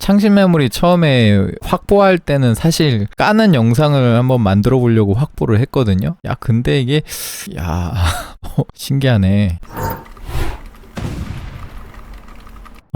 창신 메모리 처음에 확보할 때는 사실 까는 영상을 한번 만들어 보려고 확보를 했거든요. 야, 근데 이게 신기하네.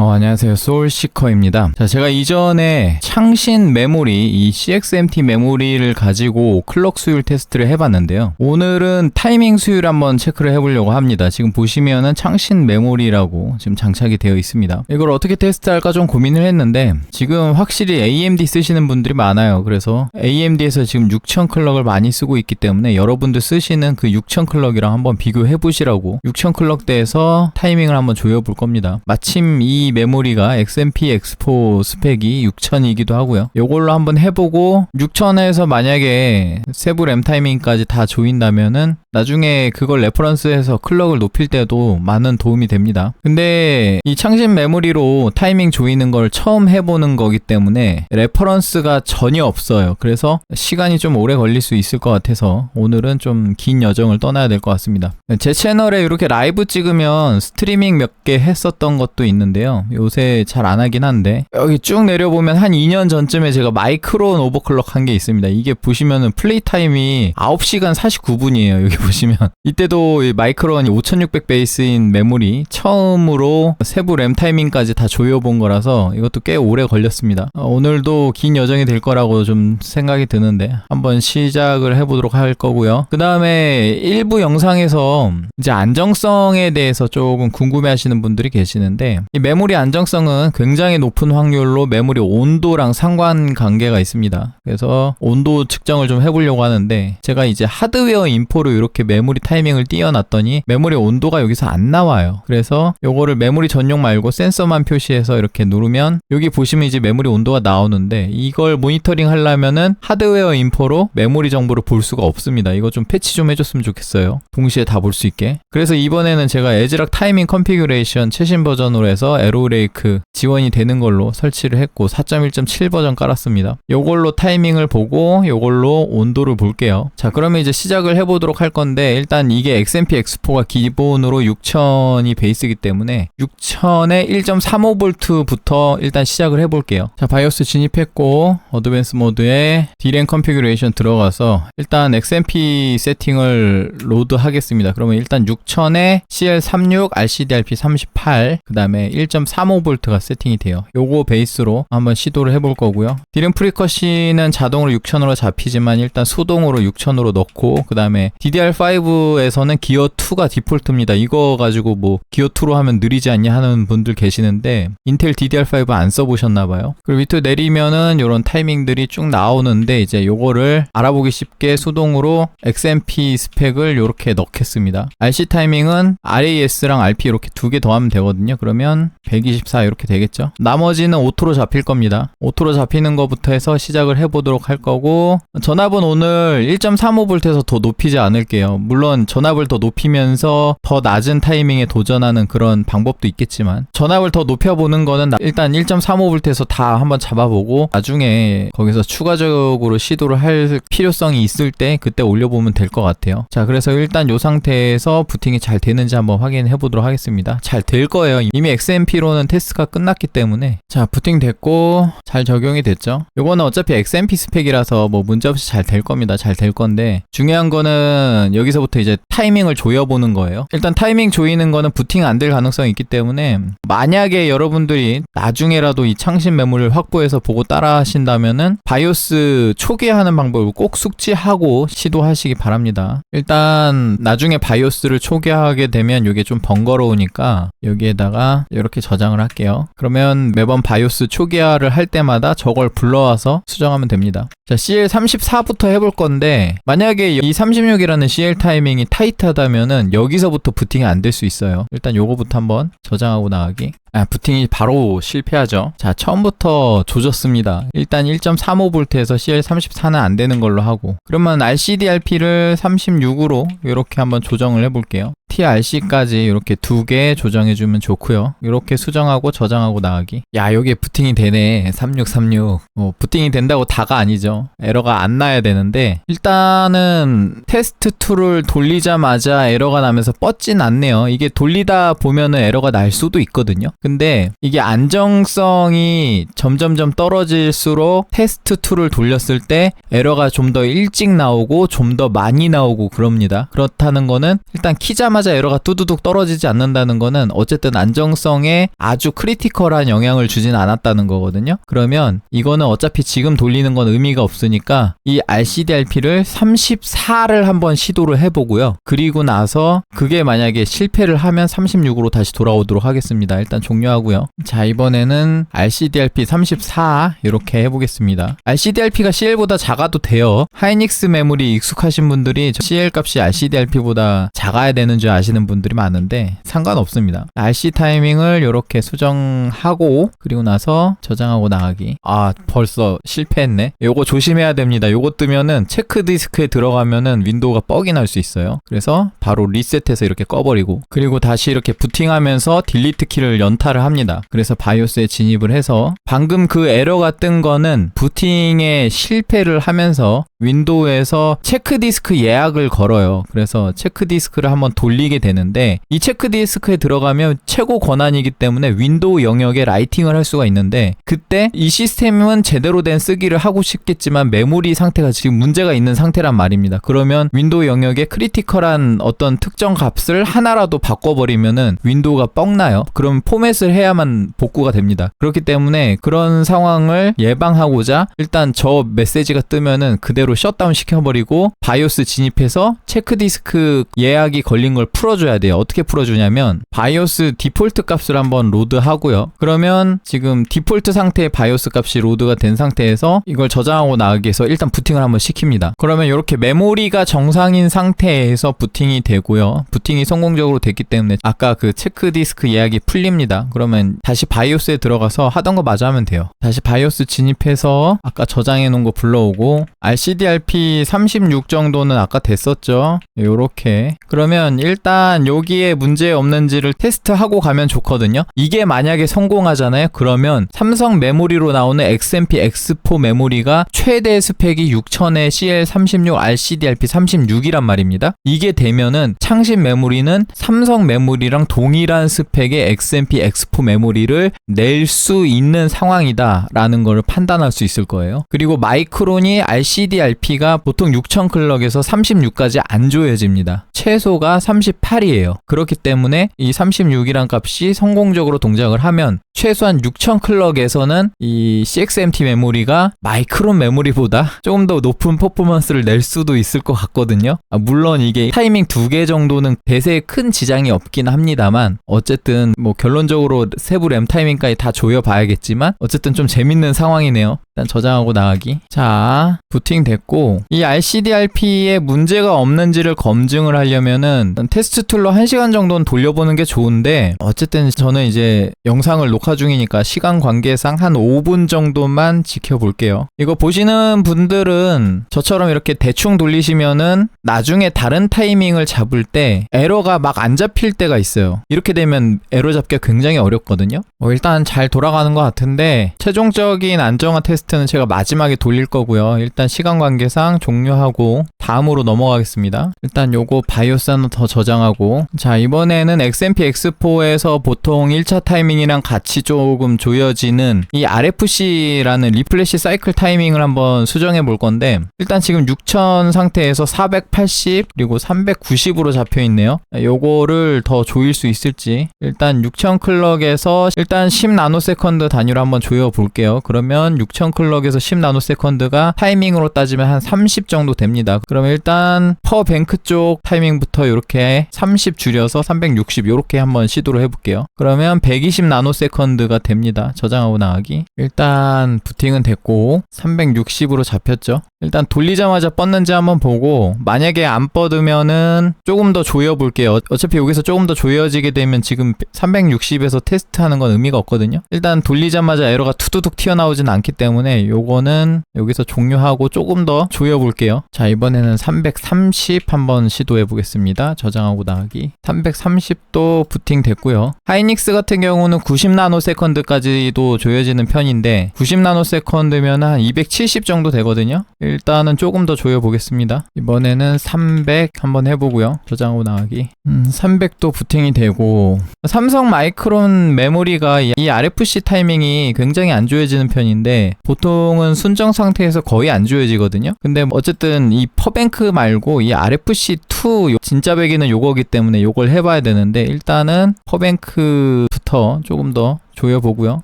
안녕하세요. 소울시커입니다. 자, 제가 이전에 창신 메모리, 이 CXMT 메모리를 가지고 클럭 수율 테스트를 해봤는데요. 오늘은 타이밍 수율 한번 체크를 해보려고 합니다. 지금 보시면은 창신 메모리라고 지금 장착이 되어 있습니다. 이걸 어떻게 테스트할까 좀 고민을 했는데 지금 확실히 AMD 쓰시는 분들이 많아요. 그래서 AMD에서 지금 6000 클럭을 많이 쓰고 있기 때문에 여러분들 쓰시는 그 6000 클럭이랑 한번 비교해 보시라고 6000 클럭대에서 타이밍을 한번 조여볼 겁니다. 마침 이 메모리가 XMP X4 스펙이 6000이기도 하고요. 요걸로 한번 해보고 6000에서 만약에 세부 램 타이밍까지 다 조인다면은 나중에 그걸 레퍼런스해서 클럭을 높일 때도 많은 도움이 됩니다. 근데 이 창신 메모리로 타이밍 조이는 걸 처음 해보는 거기 때문에 레퍼런스가 전혀 없어요. 그래서 시간이 좀 오래 걸릴 수 있을 것 같아서 오늘은 좀 긴 여정을 떠나야 될 것 같습니다. 제 채널에 이렇게 라이브 찍으면 스트리밍 몇 개 했었던 것도 있는데요. 요새 잘 안 하긴 한데 여기 쭉 내려보면 한 2년 전쯤에 제가 마이크론 오버클럭 한 게 있습니다. 이게 보시면은 플레이 타임이 9시간 49분이에요. 여기 보시면 이때도 이 마이크론 5600 베이스인 메모리 처음으로 세부 램 타이밍까지 다 조여본 거라서 이것도 꽤 오래 걸렸습니다. 오늘도 긴 여정이 될 거라고 좀 생각이 드는데 한번 시작을 해보도록 할 거고요. 그 다음에 일부 영상에서 이제 안정성에 대해서 조금 궁금해 하시는 분들이 계시는데 이 메모리 안정성은 굉장히 높은 확률로 메모리 온도랑 상관관계가 있습니다. 그래서 온도 측정을 좀 해보려고 하는데 제가 이제 하드웨어 인포로 이렇게 메모리 타이밍을 띄워놨더니 메모리 온도가 여기서 안 나와요. 그래서 요거를 메모리 전용 말고 센서만 표시해서 이렇게 누르면 여기 보시면 이제 메모리 온도가 나오는데 이걸 모니터링 하려면은 하드웨어 인포로 메모리 정보를 볼 수가 없습니다. 이거 좀 패치 좀 해줬으면 좋겠어요. 동시에 다 볼 수 있게. 그래서 이번에는 제가 에즈락 타이밍 컨피규레이션 최신 버전으로 해서 에로레이크 지원이 되는 걸로 설치를 했고 4.1.7 버전 깔았습니다. 요걸로 타이밍을 보고 요걸로 온도를 볼게요. 자, 그러면 이제 시작을 해보도록 할 건데 일단 이게 XMP X4가 기본으로 6000이 베이스이기 때문에 6000에 1.35V부터 일단 시작을 해볼게요. 자, 바이오스 진입했고 어드밴스 모드에 D램 컨피규레이션 들어가서 일단 XMP 세팅을 로드 하겠습니다. 그러면 일단 6000에 CL36 RCDRP38 그 다음에 1.35V가 세팅이 돼요. 요거 베이스로 한번 시도를 해볼 거고요. D램 프리커시는 자동으로 6000으로 잡히지만 일단 수동으로 6000으로 넣고 그 다음에 DDR5에서는 기어 2가 디폴트입니다. 이거 가지고 뭐 기어 2로 하면 느리지 않냐 하는 분들 계시는데 인텔 DDR5 안 써보셨나봐요. 그리고 밑으로 내리면은 요런 타이밍들이 쭉 나오는데 이제 요거를 알아보기 쉽게 수동으로 XMP 스펙을 요렇게 넣겠습니다. RC 타이밍은 RAS랑 RP 이렇게 두 개 더하면 되거든요. 그러면 124 이렇게 되겠죠. 나머지는 오토로 잡힐 겁니다. 오토로 잡히는 것부터 해서 시작을 해보도록 할 거고 전압은 오늘 1.35V에서 더 높이지 않을게요. 물론 전압을 더 높이면서 더 낮은 타이밍에 도전하는 그런 방법도 있겠지만 전압을 더 높여보는 거는 일단 1.35V에서 다 한번 잡아보고 나중에 거기서 추가적으로 시도를 할 필요성이 있을 때 그때 올려보면 될 것 같아요. 자, 그래서 일단 이 상태에서 부팅이 잘 되는지 한번 확인해 보도록 하겠습니다. 잘 될 거예요. 이미 XMP로는 테스트가 끝났기 때문에. 자, 부팅 됐고 잘 적용이 됐죠. 요거는 어차피 XMP 스펙이라서 뭐 문제없이 잘 될 겁니다. 잘 될 건데 중요한 거는 여기서부터 이제 타이밍을 조여보는 거예요. 일단 타이밍 조이는 거는 부팅 안 될 가능성이 있기 때문에 만약에 여러분들이 나중에라도 이 창신 메모리를 확보해서 보고 따라 하신다면은 바이오스 초기화하는 방법을 꼭 숙지하고 시도하시기 바랍니다. 일단 나중에 바이오스를 초기화하게 되면 이게 좀 번거로우니까 여기에다가 이렇게 저장을 할게요. 그러면 매번 바이오스 초기화를 할 때마다 저걸 불러와서 수정하면 됩니다. 자, CL34부터 해볼 건데 만약에 이 36이라는 CL 타이밍이 타이트하다면은 여기서부터 부팅이 안 될 수 있어요. 일단 요거부터 한번 저장하고 나가기. 부팅이 바로 실패하죠. 자, 처음부터 조졌습니다. 일단 1.35V에서 CL34는 안 되는 걸로 하고 그러면 RCDRP를 36으로 이렇게 한번 조정을 해볼게요. TRC까지 이렇게 두 개 조정해주면 좋고요. 이렇게 수정하고 저장하고 나가기. 야, 여기에 부팅이 되네. 3636. 부팅이 된다고 다가 아니죠. 에러가 안 나야 되는데 일단은 테스트2를 돌리자마자 에러가 나면서 뻗진 않네요. 이게 돌리다 보면은 에러가 날 수도 있거든요. 근데 이게 안정성이 점점점 떨어질수록 테스트 2를 돌렸을 때 에러가 좀 더 일찍 나오고 좀 더 많이 나오고 그럽니다. 그렇다는 거는 일단 키자마자 에러가 뚜두둑 떨어지지 않는다는 거는 어쨌든 안정성에 아주 크리티컬한 영향을 주진 않았다는 거거든요. 그러면 이거는 어차피 지금 돌리는 건 의미가 없으니까 이 RCDRP를 34를 한번 시도를 해보고요. 그리고 나서 그게 만약에 실패를 하면 36으로 다시 돌아오도록 하겠습니다. 일단 종료하고요. 자, 이번에는 RCDRP 34 이렇게 해보겠습니다. RCDRP가 CL보다 작아도 돼요. 하이닉스 메모리 익숙하신 분들이 CL 값이 RCDRP보다 작아야 되는 줄 아시는 분들이 많은데 상관없습니다. RC 타이밍을 이렇게 수정하고 그리고 나서 저장하고 나가기. 아, 벌써 실패했네. 요거 조심해야 됩니다. 요거 뜨면은 체크 디스크에 들어가면은 윈도우가 뻑이 날 수 있어요. 그래서 바로 리셋해서 이렇게 꺼버리고 그리고 다시 이렇게 부팅하면서 딜리트 키를 연타를 합니다. 그래서 바이오스에 진입을 해서 방금 그 에러가 뜬 거는 부팅에 실패를 하면서 윈도우에서 체크디스크 예약을 걸어요. 그래서 체크디스크를 한번 돌리게 되는데 이 체크디스크에 들어가면 최고 권한이기 때문에 윈도우 영역에 라이팅을 할 수가 있는데 그때 이 시스템은 제대로 된 쓰기를 하고 싶겠지만 메모리 상태가 지금 문제가 있는 상태란 말입니다. 그러면 윈도우 영역에 크리티컬한 어떤 특정 값을 하나라도 바꿔버리면은 윈도우가 뻑나요. 그럼 포맷을 해야만 복구가 됩니다. 그렇기 때문에 그런 상황을 예방하고자 일단 저 메시지가 뜨면은 그대로 셧다운 시켜버리고 바이오스 진입해서 체크디스크 예약이 걸린 걸 풀어줘야 돼요. 어떻게 풀어주냐면 바이오스 디폴트 값을 한번 로드하고요. 그러면 지금 디폴트 상태의 바이오스 값이 로드가 된 상태에서 이걸 저장하고 나가기 위해서 일단 부팅을 한번 시킵니다. 그러면 이렇게 메모리가 정상인 상태에서 부팅이 되고요. 부팅이 성공적으로 됐기 때문에 아까 그 체크디스크 예약이 풀립니다. 그러면 다시 바이오스에 들어가서 하던 거 마저 하면 돼요. 다시 바이오스 진입해서 아까 저장해 놓은 거 불러오고 RCDRP 36 정도는 아까 됐었죠. 요렇게. 그러면 일단 여기에 문제 없는지를 테스트하고 가면 좋거든요. 이게 만약에 성공하잖아요. 그러면 삼성 메모리로 나오는 XMP X4 메모리가 최대 스펙이 6000의 CL36 RCDRP 36이란 말입니다. 이게 되면은 창신 메모리는 삼성 메모리랑 동일한 스펙의 XMP X4 메모리를 낼 수 있는 상황이다 라는 걸 판단할 수 있을 거예요. 그리고 마이크론이 RCDRP가 보통 6000 클럭에서 36까지 안 조여집니다. 최소가 38이에요. 그렇기 때문에 이 36이란 값이 성공적으로 동작을 하면 최소한 6000 클럭에서는 이 CXMT 메모리가 마이크론 메모리보다 조금 더 높은 퍼포먼스를 낼 수도 있을 것 같거든요. 물론 이게 타이밍 2개 정도는 대세에 큰 지장이 없긴 합니다만 어쨌든 뭐 결론적으로 세부 램 타이밍까지 다 조여봐야겠지만 어쨌든 좀 재밌는 상황이네요. 일단 저장하고 나가기. 자, 부팅 됐고 이 RCDRP에 문제가 없는지를 검증을 하려면은 테스트 툴로 1시간 정도는 돌려보는 게 좋은데 어쨌든 저는 이제 영상을 녹화 중이니까 시간 관계상 한 5분 정도만 지켜볼게요. 이거 보시는 분들은 저처럼 이렇게 대충 돌리시면은 나중에 다른 타이밍을 잡을 때 에러가 막 안 잡힐 때가 있어요. 이렇게 되면 에러 잡기가 굉장히 어렵거든요. 일단 잘 돌아가는 것 같은데 최종적인 안정화 테스트는 제가 마지막에 돌릴 거고요. 일단 시간 관계상 종료하고 다음으로 넘어가겠습니다. 일단 요거 바이오스 하나 더 저장하고 자, 이번에는 XMP X4에서 보통 1차 타이밍이랑 같이 조금 조여지는 이 RFC라는 리플래시 사이클 타이밍을 한번 수정해 볼 건데 일단 지금 6000 상태에서 480 그리고 390으로 잡혀 있네요. 요거를 더 조일 수 있을지 일단 6000 클럭에서 일단 10 나노세컨드 단위로 한번 조여 볼게요. 그러면 6000 클럭에서 10 나노세컨드가 타이밍으로 따지면 한 30 정도 됩니다. 그러면 일단 퍼뱅크 쪽 타이밍부터 이렇게 30 줄여서 360 이렇게 한번 시도를 해볼게요. 그러면 120 나노세컨드가 됩니다. 저장하고 나가기. 일단 부팅은 됐고 360으로 잡혔죠. 일단 돌리자마자 뻗는지 한번 보고 만약에 안 뻗으면은 조금 더 조여볼게요. 어차피 여기서 조금 더 조여지게 되면 지금 360에서 테스트하는 건 의미가 없거든요. 일단 돌리자마자 에러가 투두둑 튀어나오진 않기 때문에 요거는 여기서 종료하고 조금 더 조여볼게요. 자, 이번에 이번에는 330 한번 시도해 보겠습니다. 저장하고 나가기. 330도 부팅 됐고요. 하이닉스 같은 경우는 90나노세컨드까지도 조여지는 편인데 90나노세컨드면 한 270 정도 되거든요. 일단은 조금 더 조여 보겠습니다. 이번에는 300 한번 해보고요. 저장하고 나가기. 300도 부팅이 되고, 삼성 마이크론 메모리가 이 RFC 타이밍이 굉장히 안 조여지는 편인데 보통은 순정 상태에서 거의 안 조여지거든요. 근데 어쨌든 이 퍼뱅크 말고 이 RFC2 진짜 배기는 요거기 때문에 요걸 해봐야 되는데, 일단은 퍼뱅크부터 조금 더 조여보고요.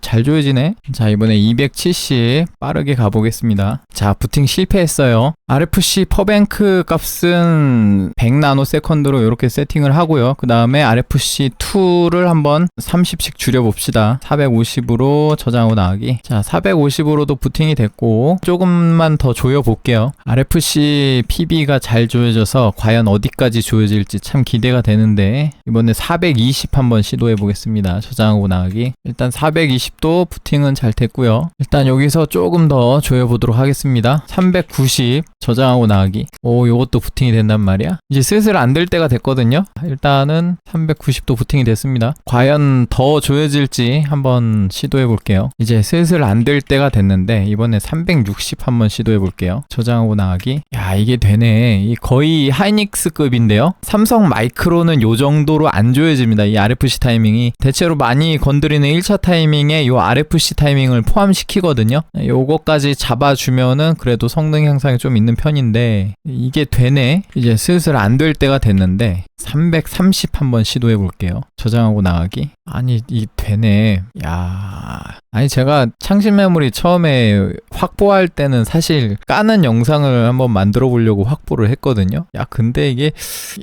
잘 조여지네. 자, 이번에 270 빠르게 가보겠습니다. 자, 부팅 실패했어요. RFC 퍼뱅크 값은 100나노세컨드로 이렇게 세팅을 하고요. 그 다음에 RFC2를 한번 30씩 줄여봅시다. 450으로 저장하고 나가기. 자, 450으로도 부팅이 됐고 조금만 더 조여볼게요. RFC PB가 잘 조여져서 과연 어디까지 조여질지 참 기대가 되는데, 이번에 420 한번 시도해보겠습니다. 저장하고 나가기. 일단 420도 부팅은 잘 됐고요. 일단 여기서 조금 더 조여보도록 하겠습니다. 390 저장하고 나가기. 오, 요것도 부팅이 된단 말이야. 이제 슬슬 안 될 때가 됐거든요. 일단은 390도 부팅이 됐습니다. 과연 더 조여질지 한번 시도해 볼게요. 이제 슬슬 안 될 때가 됐는데 이번에 360 한번 시도해 볼게요. 저장하고 나가기. 야, 이게 되네. 이 거의 하이닉스급인데요. 삼성 마이크로는 요 정도로 안 조여집니다. 이 RFC 타이밍이 대체로 많이 건드리는 1차 타이밍에 요 RFC 타이밍을 포함시키거든요. 요거까지 잡아주면은 그래도 성능 향상이 좀 있는 편인데 이게 되네. 이제 슬슬 안 될 때가 됐는데 330 한번 시도해 볼게요. 저장하고 나가기. 아니, 이 되네. 야, 아니 제가 창신 메모리 처음에 확보할 때는 사실 까는 영상을 한번 만들어 보려고 확보를 했거든요. 야, 근데 이게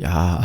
야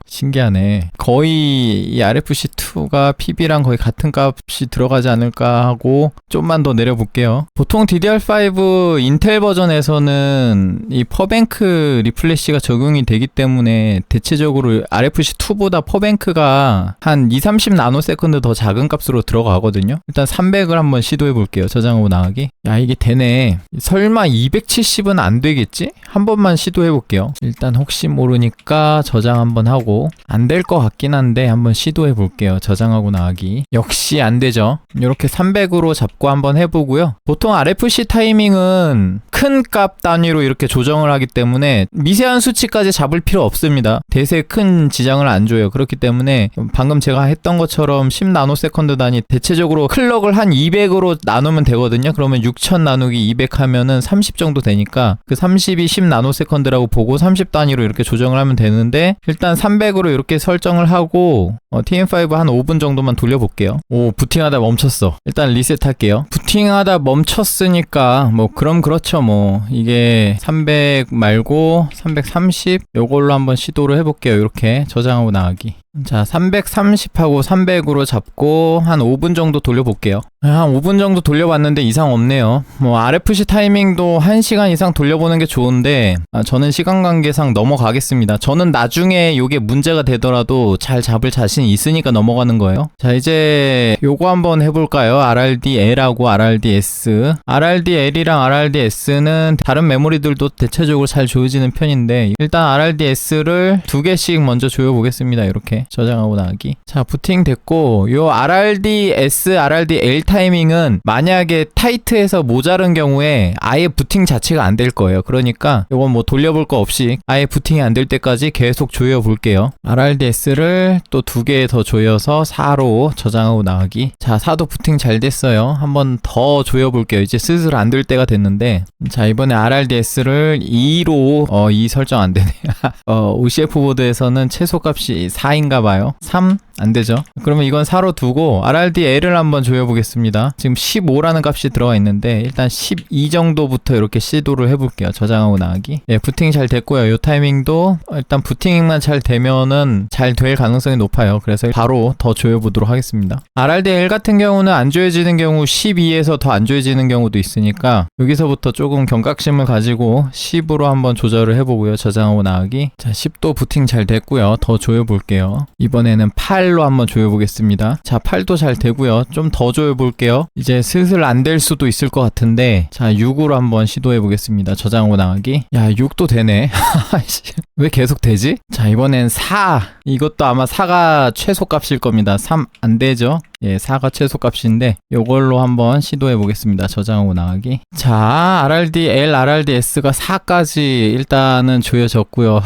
신기하네. 거의 이 RFC2가 PB랑 거의 같은 값이 들어가지 않을까 하고 좀만 더 내려볼게요. 보통 DDR5 인텔 버전에서는 이 퍼뱅크 리플래시가 적용이 되기 때문에 대체적으로 RFC2보다 퍼뱅크가 한 2-30 나노세컨드 더 작은 값으로 들어가거든요. 일단 300을 한번 시도해 볼게요. 저장하고 나가기. 야, 이게 되네. 설마 270은 안 되겠지? 한 번만 시도해 볼게요. 일단 혹시 모르니까 저장 한번 하고, 안 될 것 같긴 한데 한번 시도해 볼게요. 저장하고 나가기. 역시 안 되죠. 이렇게 300으로 잡고 한번 해보고요. 보통 RFC 타이밍은 큰 값 단위로 이렇게 조정을 하기 때문에 미세한 수치까지 잡을 필요 없습니다. 대세 큰 지장을 안 줘요. 그렇기 때문에 방금 제가 했던 것처럼 10나노세컨드 단위 대체적으로 클럭을 한 200으로 나누면 되거든요. 그러면 6000 나누기 200 하면은 30 정도 되니까 그 30이 10나노세컨드라고 보고 30 단위로 이렇게 조정을 하면 되는데, 일단 300으로 이렇게 설정을 하고 TM5 한 5분 정도만 돌려볼게요. 오, 부팅하다 멈췄어. 일단 리셋할게요. 부팅하다 멈췄으니까 뭐 그럼 그렇죠. 뭐 이게 300 말고 330 요걸로 한번 시도를 해볼게요. 이렇게 저장하고 나가기. 자, 330하고 300으로 잡고 한 5분 정도 돌려볼게요. 한 5분 정도 돌려봤는데 이상 없네요. 뭐 RFC 타이밍도 1시간 이상 돌려보는 게 좋은데 저는 시간 관계상 넘어가겠습니다. 저는 나중에 요게 문제가 되더라도 잘 잡을 자신이 있으니까 넘어가는 거예요. 자, 이제 요거 한번 해볼까요? RRDL하고 RRDS. RRDL이랑 RRDS는 다른 메모리들도 대체적으로 잘 조여지는 편인데, 일단 RRDS를 2개씩 먼저 조여보겠습니다. 이렇게 저장하고 나가기. 자, 부팅 됐고, 요 RRDS, RRDL 타이밍은 만약에 타이트해서 모자른 경우에 아예 부팅 자체가 안 될 거예요. 그러니까 요건 뭐 돌려볼 거 없이 아예 부팅이 안 될 때까지 계속 조여 볼게요. RRDS를 또 2개 더 조여서 4로 저장하고 나가기. 자, 4도 부팅 잘 됐어요. 한번 더 조여 볼게요. 이제 슬슬 안 될 때가 됐는데, 자, 이번에 RRDS를 2로 2 설정 안 되네. OCF 보드에서는 최소값이 4인가 봐요. 3? 안 되죠. 그러면 이건 4로 두고 RRDL을 한번 조여보겠습니다. 지금 15라는 값이 들어가 있는데 일단 12 정도부터 이렇게 시도를 해볼게요. 저장하고 나가기. 예, 부팅 잘 됐고요. 이 타이밍도 일단 부팅만 잘 되면은 잘 될 가능성이 높아요. 그래서 바로 더 조여보도록 하겠습니다. RRDL 같은 경우는 안 조여지는 경우 12에서 더 안 조여지는 경우도 있으니까 여기서부터 조금 경각심을 가지고 10으로 한번 조절을 해보고요. 저장하고 나가기. 자, 10도 부팅 잘 됐고요. 더 조여볼게요. 됐고요. 이번에는 8로 한번 조여보겠습니다. 자, 8도 잘 되고요. 좀 더 조여볼게요. 이제 슬슬 안 될 수도 있을 것 같은데, 자, 6으로 한번 시도해보겠습니다. 저장하고 나가기. 야, 6도 되네. 왜 계속 되지? 자, 이번엔 4. 이것도 아마 4가 최소값일 겁니다. 3 안 되죠? 예, 4가 최소값인데 요걸로 한번 시도해 보겠습니다. 저장하고 나가기. 자, RRD L, RRD S가 4까지 일단은 조여졌고요.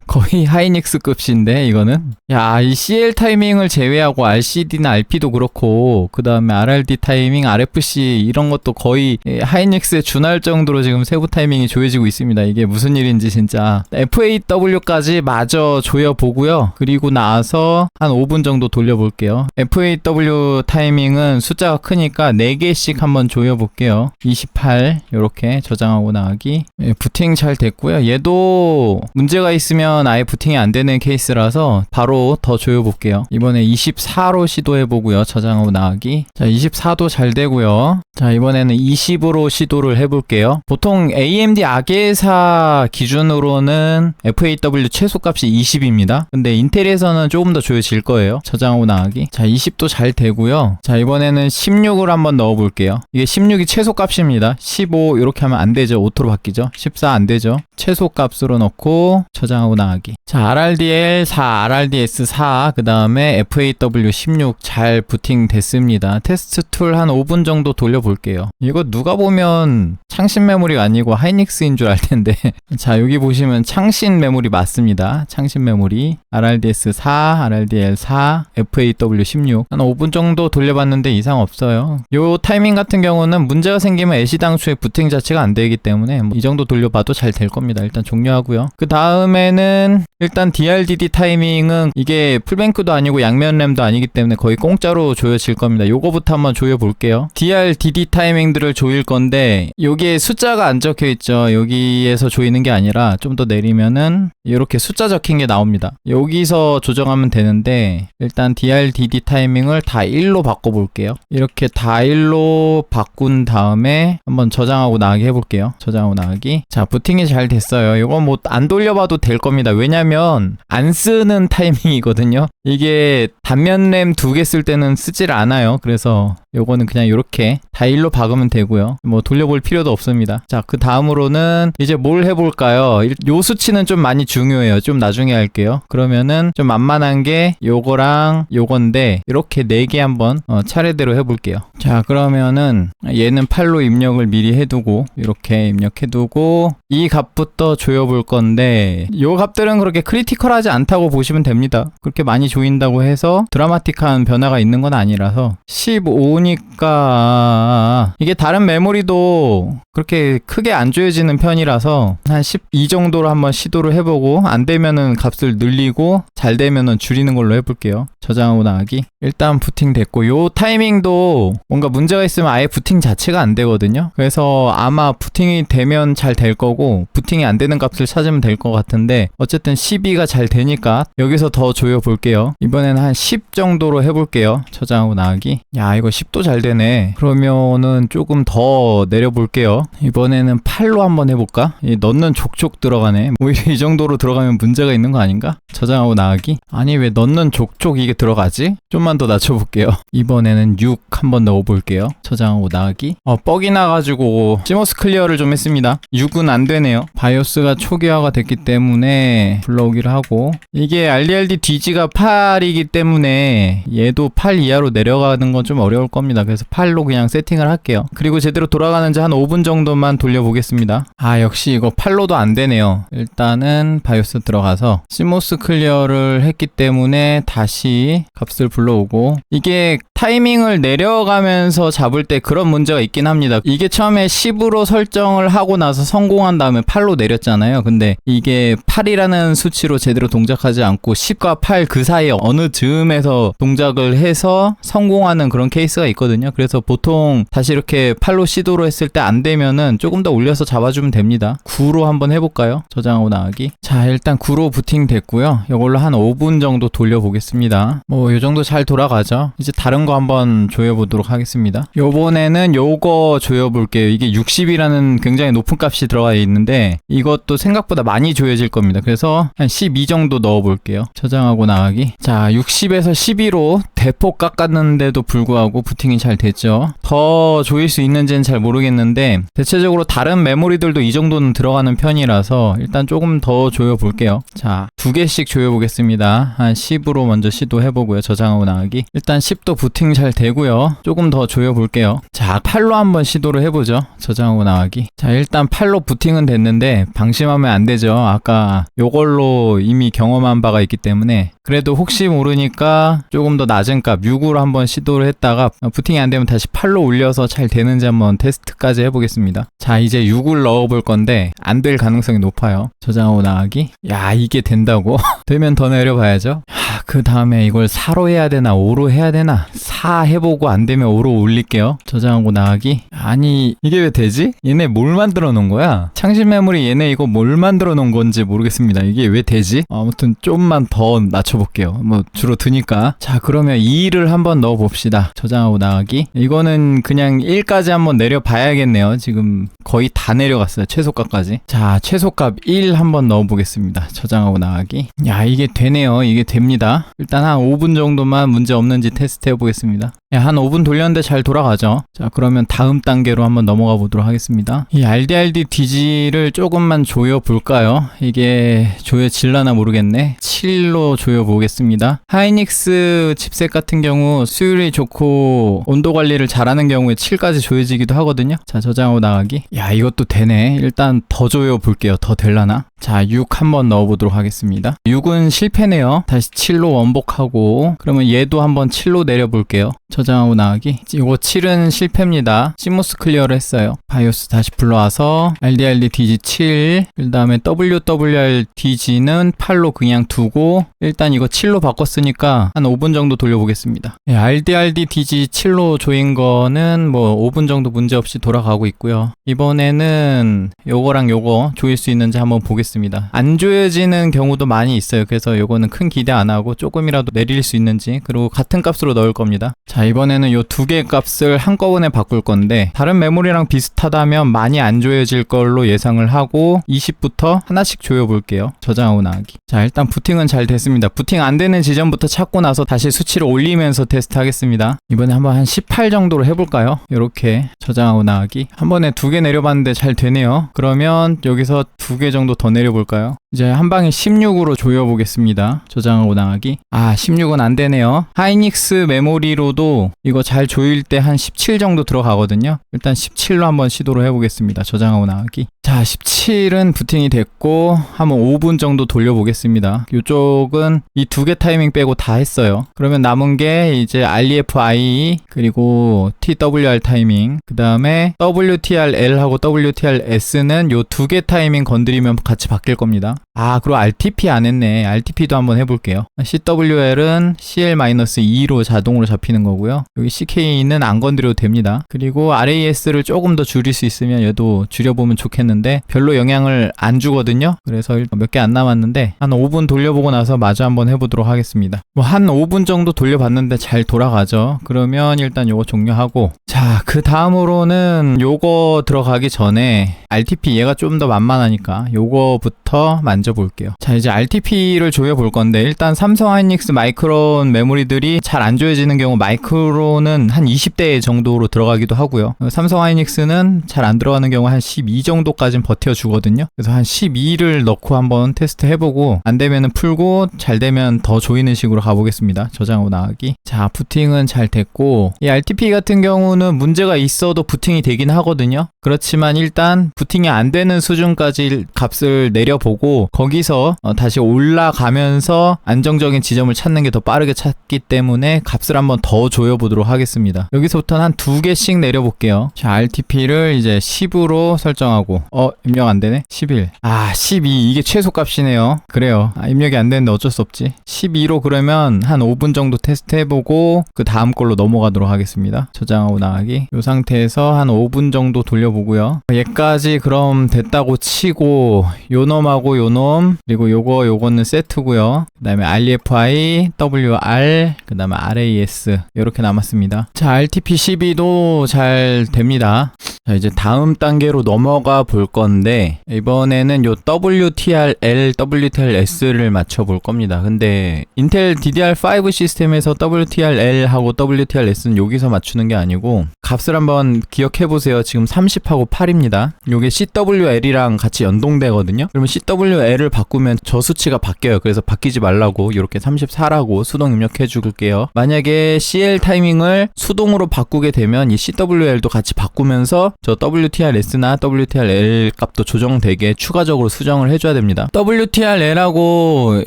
거의 하이닉스급인데 이거는. 야, 이 CL 타이밍을 제외하고 RCD나 RP도 그렇고 그 다음에 RRD 타이밍, RFC 이런 것도 거의 하이닉스에 준할 정도로 지금 세부 타이밍이 조여지고 있습니다. 이게 무슨 일인지 진짜. FAW까지 마저 조여보고요. 그리고 나서 한 5분 정도 돌려볼게요. FAW 타이밍은 숫자가 크니까 4개씩 한번 조여볼게요. 28 요렇게 저장하고 나가기. 예, 부팅 잘 됐고요. 얘도 문제가 있으면 아예 부팅이 안 되는 케이스라서 바로 더 조여볼게요. 이번에 24로 시도해보고요. 저장하고 나가기. 자, 24도 잘 되고요. 자, 이번에는 20으로 시도를 해볼게요. 보통 AMD 아게사 기준으로는 FAW 최소값이 20입니다. 근데 인텔에서는 조금 더 조여질 거예요. 저장하고 나가기. 자, 20도 잘 되고요. 자, 이번에는 16을 한번 넣어볼게요. 이게 16이 최소값입니다. 15 이렇게 하면 안 되죠. 오토로 바뀌죠. 14 안 되죠. 최소값으로 넣고 저장하고 나가기. 자, RRDL 4, RRDS 4, 그 다음에 FAW 16 잘 부팅 됐습니다. 테스트 툴 한 5분 정도 돌려볼게요. 이거 누가 보면 창신 메모리가 아니고 하이닉스인 줄 알 텐데. 자, 여기 보시면 창신 메모리 맞습니다. 창신 메모리 RRDS 4, RRDL 4, FAW 16. 한 5분 정도 돌려봤는데 이상 없어요. 요 타이밍 같은 경우는 문제가 생기면 애시당초에 부팅 자체가 안 되기 때문에 이 정도 돌려봐도 잘 될 겁니다. 일단 종료하고요. 그 다음에는 일단 DRDD 타이밍은 이게 풀뱅크도 아니고 양면 램도 아니기 때문에 거의 공짜로 조여질 겁니다. 요거부터 한번 조여볼게요. DRDD 타이밍들을 조일 건데 여기에 숫자가 안 적혀 있죠. 여기에서 조이는 게 아니라 좀 더 내리면은 이렇게 숫자 적힌 게 나옵니다. 여기서 조정하면 되는데 일단 DRDD 타이밍을 다 1로 바꿔볼게요. 이렇게 다 1로 바꾼 다음에 한번 저장하고 나가기 해볼게요. 저장하고 나가기. 자, 부팅이 잘 됐어요. 이건 뭐 안 돌려봐도 될 겁니다. 왜냐면 안 쓰는 타이밍이거든요. 이게 단면 램 2개 쓸 때는 쓰질 않아요. 그래서 요거는 그냥 이렇게 다 1로 박으면 되고요. 뭐 돌려볼 필요도 없습니다. 자, 그 다음으로는 이제 뭘 해볼까요? 요 수치는 좀 많이 중요해요. 좀 나중에 할게요. 그러면은 좀 만만한 게 요거랑 요건데 이렇게 4개 한번 차례대로 해볼게요. 자, 그러면은 얘는 8로 입력을 미리 해두고 이렇게 입력해두고 이 값부터 조여볼 건데 요 값들은 그렇게 크리티컬하지 않다고 보시면 됩니다. 그렇게 많이 조인다고 해서 드라마틱한 변화가 있는 건 아니라서 15니까 이게 다른 메모리도 그렇게 크게 안 조여지는 편이라서 한 12 정도로 한번 시도를 해보고 안 되면은 값을 늘리고 잘 되면은 줄이는 걸로 해볼게요. 저장하고 나가기. 일단 부팅 됐고 요 타이밍도 뭔가 문제가 있으면 아예 부팅 자체가 안 되거든요. 그래서 아마 부팅이 되면 잘 될 거고 부팅이 안 되는 값을 찾으면 될 것 같은데 어쨌든 12가 잘 되니까 여기서 더 조여 볼게요. 이번에는 한 10 정도로 해볼게요. 저장하고 나가기. 야, 이거 10도 잘 되네. 그러면은 조금 더 내려볼게요. 이번에는 8로 한번 해볼까? 넣는 족족 들어가네. 오히려 이 정도로 들어가면 문제가 있는 거 아닌가? 저장하고 나가기. 아니, 왜 넣는 족족 이게 들어가지? 좀만 더 낮춰볼게요. 이번에는 6 한번 넣어볼게요. 저장하고 나가기. 뻑이 나가지고 시모스 클리어를 좀 했습니다. 6은 안 되네요. 바이오스가 초기화가 됐기 때문에 불러오기를 하고 이게 RDRD DG가 8이기 때문에 얘도 8 이하로 내려가는 건 좀 어려울 겁니다. 그래서 8로 그냥 세팅을 할게요. 그리고 제대로 돌아가는지 한 5분 정도만 돌려보겠습니다. 아, 역시 이거 8로도 안 되네요. 일단은 바이오스 들어가서 시모스 클리어를 했기 때문에 다시 값을 불러오고 이게 타이밍을 내려가면서 잡을 때 그런 문제가 있긴 합니다. 이게 처음에 10으로 설정을 하고 나서 성공한 다음에 8로 내렸잖아요. 근데 이게 8이라는 수치로 제대로 동작하지 않고 10과 8 그 사이에 어느 즈음에서 동작을 해서 성공하는 그런 케이스가 있거든요. 그래서 보통 다시 이렇게 8로 시도로 했을 때 안 되면은 조금 더 올려서 잡아주면 됩니다. 9로 한번 해볼까요? 저장하고 나가기. 자, 일단 9로 부팅 됐고요. 이걸로 한 5분 정도 돌려보겠습니다. 뭐 요 정도 잘 돌아가죠. 이제 다른 거 한번 조여보도록 하겠습니다. 요번에는 요거 조여볼게요. 이게 60이라는 굉장히 높은 값이 들어가 있는데 이것도 생각보다 많이 조여질 겁니다. 그래서 한 12 정도 넣어 볼게요. 저장하고 나가기. 자, 60에서 12로 대폭 깎았는데도 불구하고 부팅이 잘 됐죠. 더 조일 수 있는지는 잘 모르겠는데 대체적으로 다른 메모리들도 이 정도는 들어가는 편이라서 일단 조금 더 조여 볼게요. 자, 2개씩 조여 보겠습니다. 한 10으로 먼저 시도해 보고요. 저장하고 나가기. 일단 10도 부팅 잘 되고요. 조금 더 조여 볼게요. 자, 8로 한번 시도를 해보죠. 저장하고 나가기. 자, 일단 8로 부팅은 됐는데 방심하면 안 되죠. 아까 요걸로 이미 경험한 바가 있기 때문에 그래도 혹시 모르니까 조금 더 낮은 값 6으로 한번 시도를 했다가 부팅이 안 되면 다시 8로 올려서 잘 되는지 한번 테스트까지 해보겠습니다. 자, 이제 6을 넣어볼 건데 안 될 가능성이 높아요. 저장하고 나가기. 야, 이게 된다고? 되면 더 내려봐야죠. 그 다음에 이걸 4로 해야 되나 5로 해야 되나 4 해보고 안 되면 5로 올릴게요. 저장하고 나가기. 아니, 이게 왜 되지? 얘네 뭘 만들어 놓은 거야? 창신 메모리 얘네 이거 뭘 만들어 놓은 건지 모르겠습니다. 이게 왜 되지? 아무튼 좀만 더 낮춰볼게요. 뭐 주로 드니까. 자, 그러면 2를 한번 넣어 봅시다. 저장하고 나가기. 이거는 그냥 1까지 한번 내려봐야겠네요. 지금 거의 다 내려갔어요. 최소값까지. 자, 최소값 1 한번 넣어 보겠습니다. 저장하고 나가기. 야, 이게 되네요. 이게 됩니다. 일단 한 5분 정도만 문제 없는지 테스트 해보겠습니다. 한 5분 돌렸는데 잘 돌아가죠. 자, 그러면 다음 단계로 한번 넘어가 보도록 하겠습니다. 이 RDRD DG를 조금만 조여 볼까요? 이게 조여질라나 모르겠네. 7로 조여 보겠습니다. 하이닉스 칩셋 같은 경우 수율이 좋고 온도 관리를 잘하는 경우에 7까지 조여지기도 하거든요. 자, 저장하고 나가기. 야, 이것도 되네. 일단 더 조여 볼게요. 더 될라나? 자, 6 한번 넣어 보도록 하겠습니다. 6은 실패네요. 다시 7로 원복하고 그러면 얘도 한번 7로 내려 볼게요. 저장하고 나가기. 이거 7은 실패입니다. 시모스 클리어를 했어요. 바이오스 다시 불러와서 RDRD DG 7, 그 다음에 WWR DG는 8로 그냥 두고 일단 이거 7로 바꿨으니까 한 5분 정도 돌려보겠습니다. RDRD DG 7로 조인 거는 뭐 5분 정도 문제없이 돌아가고 있고요. 이번에는 요거랑 요거 조일 수 있는지 한번 보겠습니다. 안 조여지는 경우도 많이 있어요. 그래서 요거는 큰 기대 안 하고 조금이라도 내릴 수 있는지, 그리고 같은 값으로 넣을 겁니다. 자, 이번에는 요 두 개 값을 한꺼번에 바꿀 건데 다른 메모리랑 비슷하다면 많이 안 조여질 걸로 예상을 하고 20부터 하나씩 조여 볼게요. 저장하고 나가기. 자, 일단 부팅은 잘 됐습니다. 부팅 안 되는 지점부터 찾고 나서 다시 수치를 올리면서 테스트 하겠습니다. 이번에 한번 한 18 정도로 해볼까요? 이렇게 저장하고 나가기. 한 번에 두 개 내려봤는데 잘 되네요. 그러면 여기서 두 개 정도 더 내려볼까요? 이제 한 방에 16으로 조여보겠습니다. 저장하고 나가기. 아, 16은 안 되네요. 하이닉스 메모리로도 이거 잘 조일 때 한 17 정도 들어가거든요. 일단 17로 한번 시도를 해보겠습니다. 저장하고 나가기. 자, 17은 부팅이 됐고 한번 5분 정도 돌려보겠습니다. 이쪽은 이 두 개 타이밍 빼고 다 했어요. 그러면 남은 게 이제 REFI 그리고 TWR 타이밍, 그 다음에 WTRL하고 WTRS는 요 두 개 타이밍 건드리면 같이 바뀔 겁니다. 아, 그리고 RTP 안 했네. RTP도 한번 해볼게요. CWL은 CL-2로 자동으로 잡히는 거고요. 여기 CK는 안 건드려도 됩니다. 그리고 RAS를 조금 더 줄일 수 있으면 얘도 줄여보면 좋겠는데 별로 영향을 안 주거든요. 그래서 몇 개 안 남았는데 한 5분 돌려보고 나서 마저 한번 해보도록 하겠습니다. 뭐 한 5분 정도 돌려봤는데 잘 돌아가죠. 그러면 일단 요거 종료하고, 자, 그 다음으로는 요거 들어가기 전에 RTP 얘가 좀 더 만만하니까 요거부터 만져볼게요. 자, 이제 RTP를 조여볼 건데 일단 삼성 하이닉스 마이크론 메모리들이 잘 안 조여지는 경우 마이크론은 한 20대 정도로 들어가기도 하고요. 삼성 하이닉스는 잘 안 들어가는 경우 한 12 정도까지는 버텨주거든요. 그래서 한 12를 넣고 한번 테스트 해보고 안 되면은 풀고 잘 되면 더 조이는 식으로 가보겠습니다. 저장하고 나가기. 자, 부팅은 잘 됐고 이 RTP 같은 경우는 문제가 있어도 부팅이 되긴 하거든요. 그렇지만 일단 부팅이 안 되는 수준까지 값을 내려보고 거기서 다시 올라가면서 안정적인 지점을 찾는 게 더 빠르게 찾기 때문에 값을 한번 더 조여보도록 하겠습니다. 여기서부터는 한 두 개씩 내려볼게요. 자, RTP를 이제 10으로 설정하고 입력 안 되네? 11. 아, 12. 이게 최소값이네요. 그래요. 입력이 안 되는데 어쩔 수 없지. 12로 그러면 한 5분 정도 테스트 해보고 그 다음 걸로 넘어가도록 하겠습니다. 저장하고 나가기. 이 상태에서 한 5분 정도 돌려보고요. 얘까지 그럼 됐다고 치고 요놈하고 요놈 그리고 요거는 세트고요. 그 다음에 REFI, WR, 그 다음에 RAS 이렇게 남았습니다. 자, RTP12도 잘 됩니다. 자, 이제 다음 단계로 넘어가 볼 건데 이번에는 요 WTRL, WTRS를 맞춰 볼 겁니다. 근데 인텔 DDR5 시스템에서 WTRL하고 WTRS는 여기서 맞추는 게 아니고 값을 한번 기억해 보세요. 지금 30하고 8입니다. 요게 CWL이랑 같이 연동되거든요. 그러면 CWL을 바꾸면 저 수치가 바뀌어요. 그래서 바뀌지 말라고 이렇게 34라고 수동 입력해 줄게요. 만약에 CL 타이밍을 수동으로 바꾸게 되면 이 CWL도 같이 바꾸면서 저 WTRS나 WTRL 값도 조정되게 추가적으로 수정을 해줘야 됩니다. WTRL하고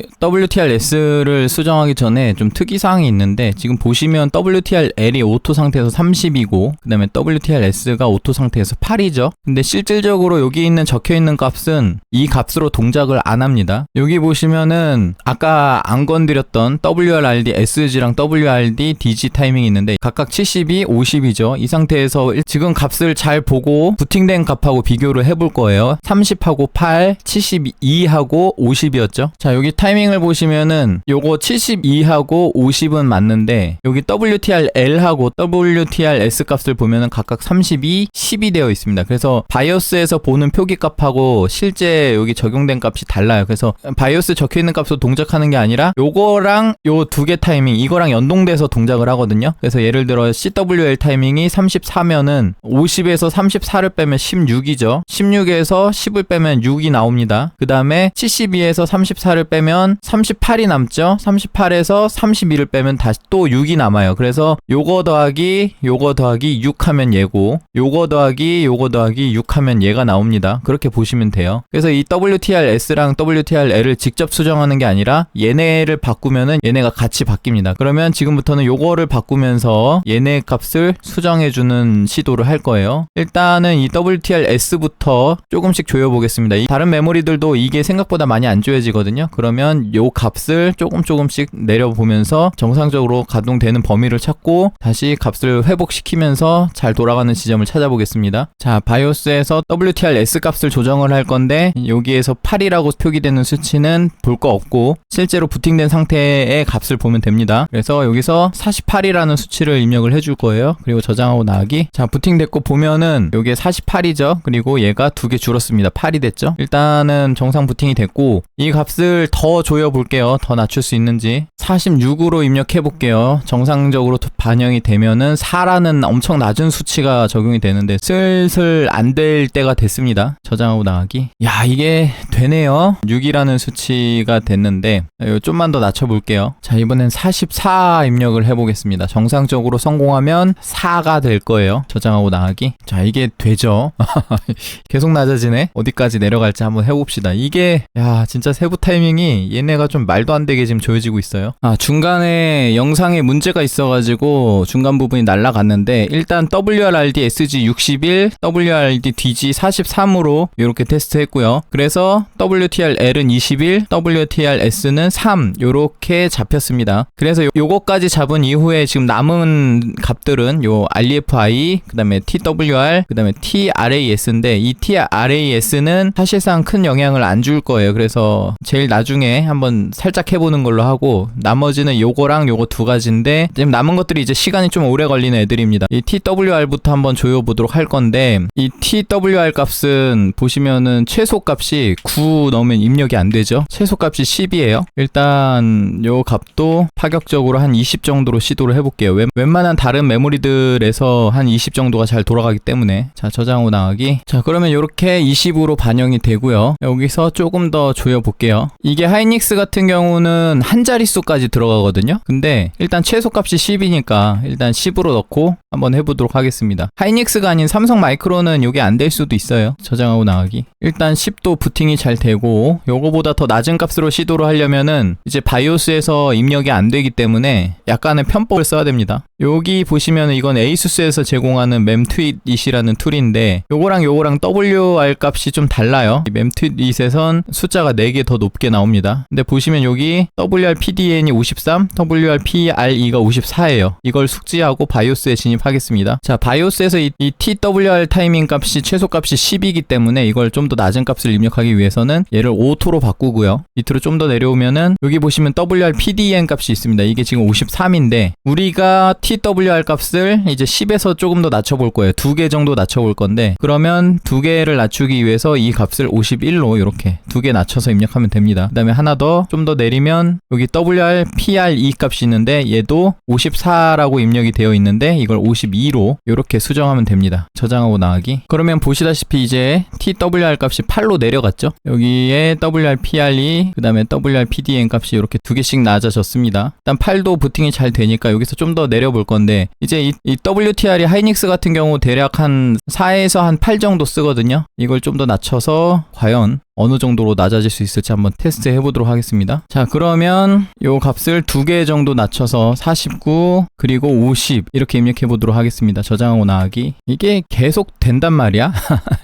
WTRS를 수정하기 전에 좀 특이사항이 있는데 지금 보시면 WTRL이 오토 상태에서 30이고 그 다음에 WTRS가 오토 상태에서 8이죠. 근데 실질적으로 여기 있는 적혀있는 값은 이 값으로 동작을 안 합니다. 여기 보시면은 아까 안 건드렸던 WRLD SG랑 WRD DG 타이밍이 있는데 각각 72, 50이죠. 이 상태에서 지금 값을 잘 보고 부팅된 값하고 비교를 해볼 거예요. 30하고 8, 72하고 50이었죠. 자, 여기 타이밍을 보시면은 요거 72하고 50은 맞는데 여기 WTRL하고 WTRS 값을 보면은 각각 32, 10이 되어 있습니다. 그래서 바이오스에서 보는 표기 값하고 실제 여기 적용된 값이 달라요. 그래서 바이오스 적혀있는 값으로 동작하는 게 아니라 요거랑 요 두 개 타이밍 이거랑 연동돼서 동작을 하거든요. 그래서 예를 들어 CWL 타이밍이 34면은 50에서 34를 빼면 16이죠. 16에서 10을 빼면 6이 나옵니다. 그 다음에 72에서 34를 빼면 38이 남죠. 38에서 32를 빼면 다시 또 6이 남아요. 그래서 요거 더하기 6 하면 얘고 요거 더하기 6 하면 얘가 나옵니다. 그렇게 보시면 돼요. 그래서 이 WTRS랑 WTRL을 직접 수정하는 게 아니라 얘네를 바꾸면은 얘네가 같이 바뀝니다. 그러면 지금부터는 요거를 바꾸면서 얘네 값을 수정해주는 시도를 할 거예요. 일단은 이 WTRS부터 조금씩 조여보겠습니다. 이 다른 메모리들도 이게 생각보다 많이 안 조여지거든요. 그러면 요 값을 조금씩 내려보면서 정상적으로 가동되는 범위를 찾고 다시 값을 회복시키면서 잘 돌아가는 지점을 찾아보겠습니다. 자, 바이오스에서 WTRS 값을 조정을 할 건데 여기에서 8이라고 표기되는 수치는 볼 거 없고 실제로 부팅된 상태의 값을 보면 됩니다. 그래서 여기서 48이라는 수치를 입력을 해줄 거예요. 그리고 저장하고 나가기. 자, 부팅됐고 보면은 요게 48이죠. 그리고 얘가 2개 줄었습니다. 8이 됐죠. 일단은 정상 부팅이 됐고 이 값을 더 조여 볼게요. 더 낮출 수 있는지. 46으로 입력해 볼게요. 정상적으로 반영이 되면은 4라는 엄청 낮은 수치가 적용이 되는데 슬슬 안 될 때가 됐습니다. 저장하고 나가기. 야, 이게 되네요. 6이라는 수치가 됐는데 좀만 더 낮춰 볼게요. 자, 이번엔 44 입력을 해보겠습니다. 정상적으로 성공하면 4가 될 거예요. 저장하고 나가기. 자, 이게 되죠. 계속 낮아지네. 어디까지 내려갈지 한번 해봅시다. 이게 야, 진짜 세부 타이밍이 얘네가 좀 말도 안 되게 지금 조여지고 있어요. 아, 중간에 영상에 문제가 있어가지고 중간 부분이 날라갔는데 일단 WRLD SG 61, WRLD DG 43으로 이렇게 테스트 했고요. 그래서 WTRL은 21, WTRS는 3 이렇게 잡혔습니다. 그래서 요거까지 잡은 이후에 지금 남은 값들은 요 REFI, 그 다음에 TWR, 그 다음에 TRAS인데 이 TRAS는 사실상 큰 영향을 안 줄 거예요. 그래서 제일 나중에 한번 살짝 해보는 걸로 하고 나머지는 요거랑 요거 두 가지인데 지금 남은 것들이 이제 시간이 좀 오래 걸리는 애들입니다. 이 TWR부터 한번 조여보도록 할 건데 이 TWR 값은 보시면은 최소 값이 9 넣으면 입력이 안 되죠. 최소 값이 10이에요. 일단 요 값도 파격적으로 한 20 정도로 시도를 해볼게요. 웬만한 다른 메모리들에서 한 20 정도가 잘 돌아가기 때문에. 자, 저장하고 나가기. 자, 그러면 요렇게 20으로 반영이 되고요. 여기서 조금 더 조여볼게요. 이게 하이닉스 같은 경우는 한 자릿수까지 들어가거든요. 근데 일단 최소 값이 10이니까 일단 10으로 넣고 한번 해보도록 하겠습니다. 하이닉스가 아닌 삼성 마이크로는 요게 안 될 수도 있어요. 저장하고 나가기. 일단 10도 부팅이 잘 되고 요거보다 더 낮은 값으로 시도를 하려면은 이제 바이오스에서 입력이 안 되기 때문에 약간의 편법을 써야 됩니다. 여기 보시면 이건 에이수스에서 제공하는 맴트윗이라는 툴인데 요거랑 WR 값이 좀 달라요. 이 맴트윗에선 숫자가 4개 더 높게 나옵니다. 근데 보시면 여기 WRPDN이 53, WRPRE가 54예요. 이걸 숙지하고 바이오스에 진입하겠습니다. 자, 바이오스에서 이 TWR 타이밍 값이 최소 값이 10이기 때문에 이걸 좀 더 낮은 값을 입력하기 위해서는 얘를 오토로 바꾸고요. 밑으로 좀 더 내려오면은 여기 보시면 WRPDN 값이 있습니다. 이게 지금 53인데 우리가 TWR 값을 이제 10에서 조금 더 낮춰볼 거예요. 2개 개 정도 낮춰볼 건데, 그러면 2개를 낮추기 위해서 이 값을 51로 이렇게 2개 낮춰서 입력하면 됩니다. 그 다음에 하나 더 좀 더 내리면 여기 WR, PR 이 값이 있는데 얘도 54라고 입력이 되어 있는데 이걸 52로 이렇게 수정하면 됩니다. 저장하고 나가기. 그러면 보시다시피 이제 TWR 값이 8로 내려갔죠. 여기에 WR, PRE 그 다음에 WR, PDN 값이 이렇게 2개씩 낮아졌습니다. 일단 8도 부팅이 잘 되니까 여기서 좀 더 내려볼 건데, 이제 이 WTR이 하이닉스 같은 경우 대략 한 4에서 한 8 정도 쓰거든요. 이걸 좀 더 낮춰서 과연 어느 정도로 낮아질 수 있을지 한번 테스트 해보도록 하겠습니다. 자, 그러면 요 값을 2개 정도 낮춰서 49 그리고 50 이렇게 입력해 보도록 하겠습니다. 저장하고 나가기. 이게 계속 된단 말이야.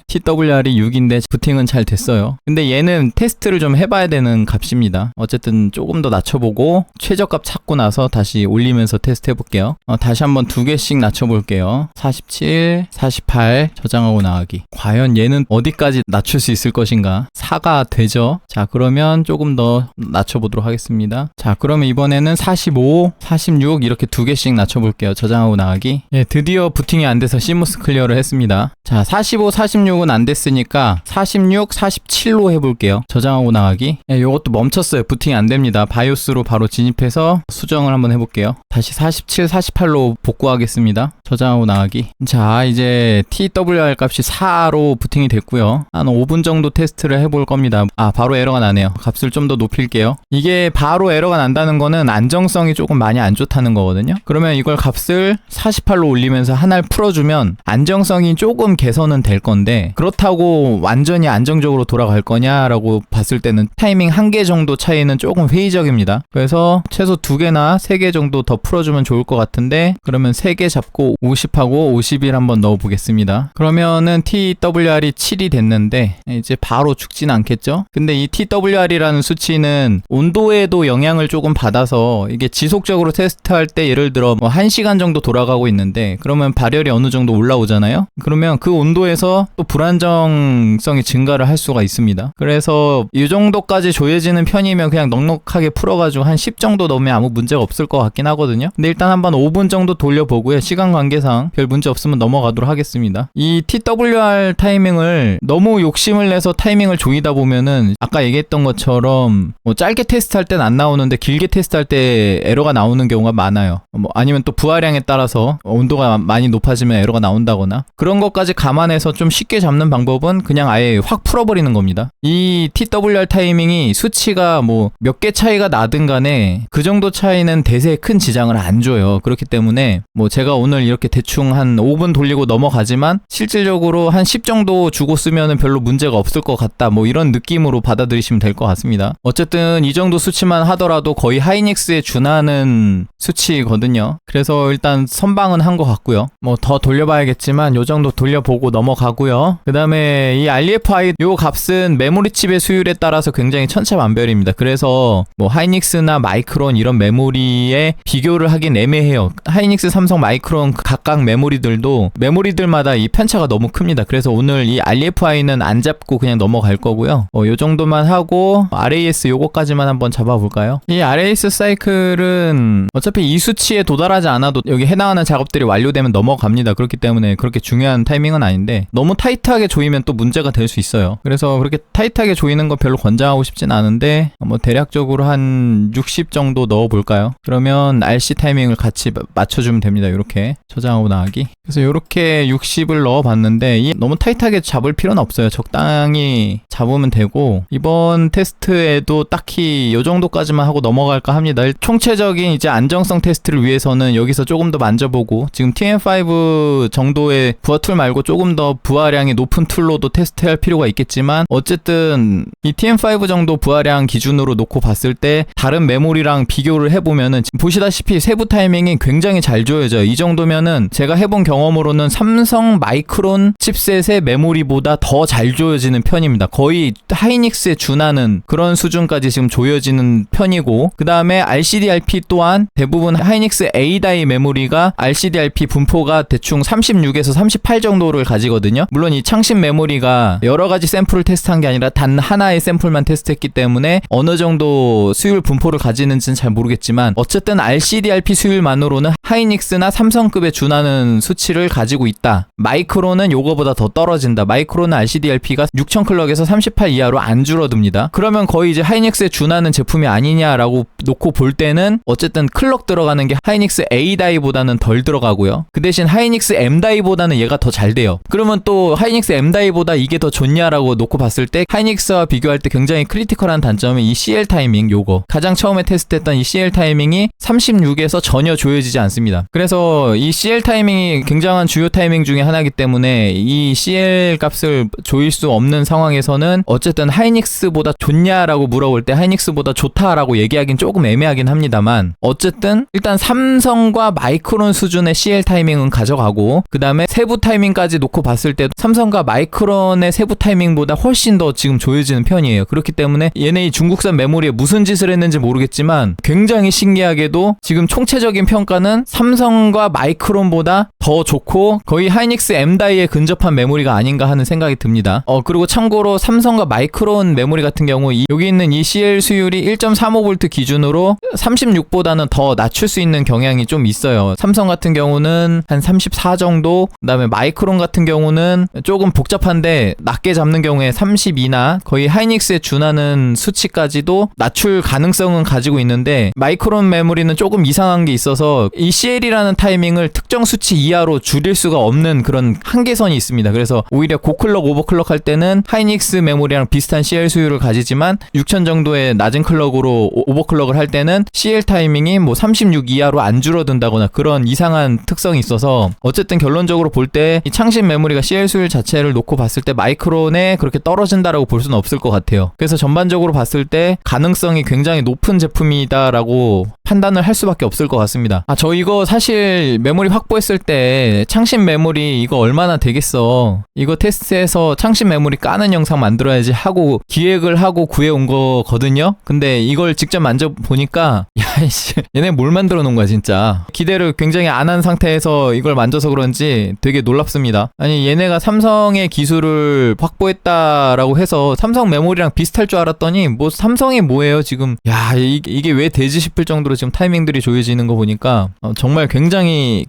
TWR이 6인데 부팅은 잘 됐어요. 근데 얘는 테스트를 좀 해봐야 되는 값입니다. 어쨌든 조금 더 낮춰보고 최저값 찾고 나서 다시 올리면서 테스트 해볼게요. 다시 한번 2개씩 낮춰볼게요. 47, 48 저장하고 나가기. 과연 얘는 어디까지 낮출 수 있을 것인가? 4가 되죠. 자, 그러면 조금 더 낮춰보도록 하겠습니다. 자, 그러면 이번에는 45, 46 이렇게 2개씩 낮춰볼게요. 저장하고 나가기. 예, 드디어 부팅이 안 돼서 시무스 클리어를 했습니다. 자, 45, 46은 안 됐으니까 46, 47로 해볼게요. 저장하고 나가기. 예, 요것도 멈췄어요. 부팅이 안 됩니다. 바이오스로 바로 진입해서 수정을 한번 해볼게요. 다시 47, 48로 복구하겠습니다. 저장하고 나가기. 자, 이제 TWR 값이 4로 부팅이 됐고요. 한 5분 정도 테스트를 해볼 겁니다. 바로 에러가 나네요. 값을 좀 더 높일게요. 이게 바로 에러가 난다는 거는 안정성이 조금 많이 안 좋다는 거거든요. 그러면 이걸 값을 48로 올리면서 하나를 풀어주면 안정성이 조금 개선은 될 건데, 그렇다고 완전히 안정적으로 돌아갈 거냐라고 봤을 때는 타이밍 1개 정도 차이는 조금 회의적입니다. 그래서 최소 2개나 3개 정도 더 풀어주면 좋을 것 같은데, 그러면 3개 잡고 50하고 51 한번 넣어보겠습니다. 그러면은 TWR이 7이 됐는데 이제 바로 죽진 않겠죠? 근데 이 TWR이라는 수치는 온도에도 영향을 조금 받아서 이게 지속적으로 테스트할 때 예를 들어 뭐 1시간 정도 돌아가고 있는데, 그러면 발열이 어느 정도 올라오잖아요? 그러면 그 온도에서 또 불안정성이 증가를 할 수가 있습니다. 그래서 이 정도까지 조여지는 편이면 그냥 넉넉하게 풀어가지고 한 10 정도 넣으면 아무 문제가 없을 것 같긴 하거든요. 근데 일단 한번 5분 정도 돌려보고요. 시간 관계상 별 문제 없으면 넘어가도록 하겠습니다. 이 TWR 타이밍을 너무 욕심을 내서 타이밍을 조이다 보면은 아까 얘기했던 것처럼 뭐 짧게 테스트할 땐 안 나오는데 길게 테스트할 때 에러가 나오는 경우가 많아요. 뭐 아니면 또 부하량에 따라서 온도가 많이 높아지면 에러가 나온다거나, 그런 것까지 감안해서 좀 쉽게 잡는 방법은 그냥 아예 확 풀어버리는 겁니다. 이 TWR 타이밍이 수치가 뭐 몇 개 차이가 나든 간에 그 정도 차이는 대세에 큰 지장을 안 줘요. 그렇기 때문에 뭐 제가 오늘 이렇게 대충 한 5분 돌리고 넘어가지만 실질적으로 한 10 정도 주고 쓰면은 별로 문제가 없을 것 같다, 뭐 이런 느낌으로 받아들이시면 될 것 같습니다. 어쨌든 이 정도 수치만 하더라도 거의 하이닉스에 준하는 수치거든요. 그래서 일단 선방은 한 것 같고요. 뭐 더 돌려봐야겠지만 요 정도 돌려보고 넘어가고요. 그 다음에 이 REFI 요 값은 메모리 칩의 수율에 따라서 굉장히 천차만별입니다. 그래서 뭐 하이닉스나 마이크론 이런 메모리에 비교를 하긴 애매해요. 하이닉스, 삼성, 마이크론 각각 메모리들마다 이 편차가 너무 큽니다. 그래서 오늘 이 REFI는 안 잡고 그냥 넘어갈 거고요. 요 정도만 하고 RAS 요거까지만 한번 잡아볼까요? 이 RAS 사이클은 어차피 이 수치에 도달하지 않아도 여기 해당하는 작업들이 완료되면 넘어갑니다. 그렇기 때문에 그렇게 중요한 타이밍은 아닌데, 너무 타이트하게 조이면 또 문제가 될 수 있어요. 그래서 그렇게 타이트하게 조이는 거 별로 권장하고 싶진 않은데 뭐 대략적으로 한 60 정도 넣어볼까요? 그러면 RC 타이밍을 같이 맞춰주면 됩니다. 이렇게 저장하고 나가기. 그래서 이렇게 60을 넣어봤는데 너무 타이트하게 잡을 필요는 없어요. 적당히 잡으면 되고, 이번 테스트에도 딱히 이 정도까지만 하고 넘어갈까 합니다. 총체적인 이제 안정성 테스트를 위해서는 여기서 조금 더 만져보고, 지금 TM5 정도의 부하 툴 말고 조금 더 부하량이 높은 툴로도 테스트할 필요가 있겠지만, 어쨌든 이 TM5 정도 부하량 기준으로 놓고 봤을 때 다른 메모리랑 비교를 해보면은 보시다시피 세부 타이밍이 굉장히 잘 조여져요. 이 정도면은 제가 해본 경험으로는 삼성 마이크론 칩셋의 메모리보다 더 잘 조여지는 편입니다. 거의 하이닉스에 준하는 그런 수준까지 지금 조여지는 편이고, 그 다음에 RCDRP 또한 대부분 하이닉스 A다이 메모리가 RCDRP 분포가 대충 36에서 38 정도를 가지거든요. 물론 이 창신 메모리가 여러 가지 샘플을 테스트한 게 아니라 단 하나의 샘플만 테스트했기 때문에 어느 정도 수율 분포를 가지는지는 잘 모르겠지만, 어쨌든 RCDRP 수율만으로는 하이닉스나 삼성급에 준하는 수치를 가지고 있다. 마이크론은 요거보다 더 떨어진다. 마이크론은 RCD/LP가 6000 클럭에서 38 이하로 안 줄어듭니다. 그러면 거의 이제 하이닉스에 준하는 제품이 아니냐라고 놓고 볼 때는 어쨌든 클럭 들어가는 게 하이닉스 A 다이보다는 덜 들어가고요. 그 대신 하이닉스 M 다이보다는 얘가 더 잘 돼요. 그러면 또 하이닉스 M 다이보다 이게 더 좋냐라고 놓고 봤을 때 하이닉스와 비교할 때 굉장히 크리티컬한 단점은 이 CL 타이밍 요거. 가장 처음에 테스트했던 이 CL 타이밍이 36에서 전혀 조여지지 않습니다. 그래서 이 CL 타이밍이 굉장한 주요 타이밍 중에 하나이기 때문에 이 CL 값을 조일 수 없는 상황에서는 어쨌든 하이닉스보다 좋냐라고 물어볼 때 하이닉스보다 좋다라고 얘기하긴 조금 애매하긴 합니다만 어쨌든 일단 삼성과 마이크론 수준의 CL 타이밍은 가져가고 그 다음에 세부 타이밍까지 놓고 봤을 때 삼성과 마이크론의 세부 타이밍보다 훨씬 더 지금 조여지는 편이에요. 그렇기 때문에 얘네 이 중국산 메모리에 무슨 짓을 했는지 모르겠지만 굉장히 신기하게도 지금 총체적인 평가는 삼성과 마이크론보다 더 좋고 거의 하이닉스 M다이에 근접한 메모리가 아닌가 하는 생각이 듭니다. 그리고 참고로 삼성과 마이크론 메모리 같은 경우 여기 있는 이 CL 수율이 1.35V 기준으로 36보다는 더 낮출 수 있는 경향이 좀 있어요. 삼성 같은 경우는 한 34 정도, 그 다음에 마이크론 같은 경우는 조금 복잡한데 낮게 잡는 경우에 32나 거의 하이닉스에 준하는 수치까지도 낮출 가능성은 가지고 있는데 마이크론 메모리는 조금 이상한 게 있어서 이 CL이라는 타이밍을 특정 수치 이하로 줄일 수가 없는 그런 한계선이 있습니다. 그래서 오히려 고클럭, 오버클럭 할 때는 하이닉스 메모리랑 비슷한 CL 수율을 가지지만 6000 정도의 낮은 클럭으로 오버클럭을 할 때는 CL 타이밍이 뭐 36 이하로 안 줄어든다거나 그런 이상한 특성이 있어서 어쨌든 결론적으로 볼 때 이 창신 메모리가 CL 수율 자체를 놓고 봤을 때 마이크론에 그렇게 떨어진다라고 볼 수는 없을 것 같아요. 그래서 전반적으로 봤을 때 가능성이 굉장히 높은 제품이다라고 판단을 할 수밖에 없을 것 같습니다. 저 이거 사실 메모리 확보했을 때 창신 메모리 이거 얼마나 되겠어, 이거 테스트해서 창신 메모리 까는 영상 만들어야지 하고 기획을 하고 구해온 거거든요. 근데 이걸 직접 만져보니까 야이씨 얘네 뭘 만들어 놓은 거야 진짜. 기대를 굉장히 안 한 상태에서 이걸 만져서 그런지 되게 놀랍습니다. 아니 얘네가 삼성의 기술을 확보했다라고 해서 삼성 메모리랑 비슷할 줄 알았더니 뭐 삼성이 뭐예요 지금. 야 이게 왜 되지 싶을 정도로 지금 타이밍들이 조여지는 거 보니까 정말 굉장히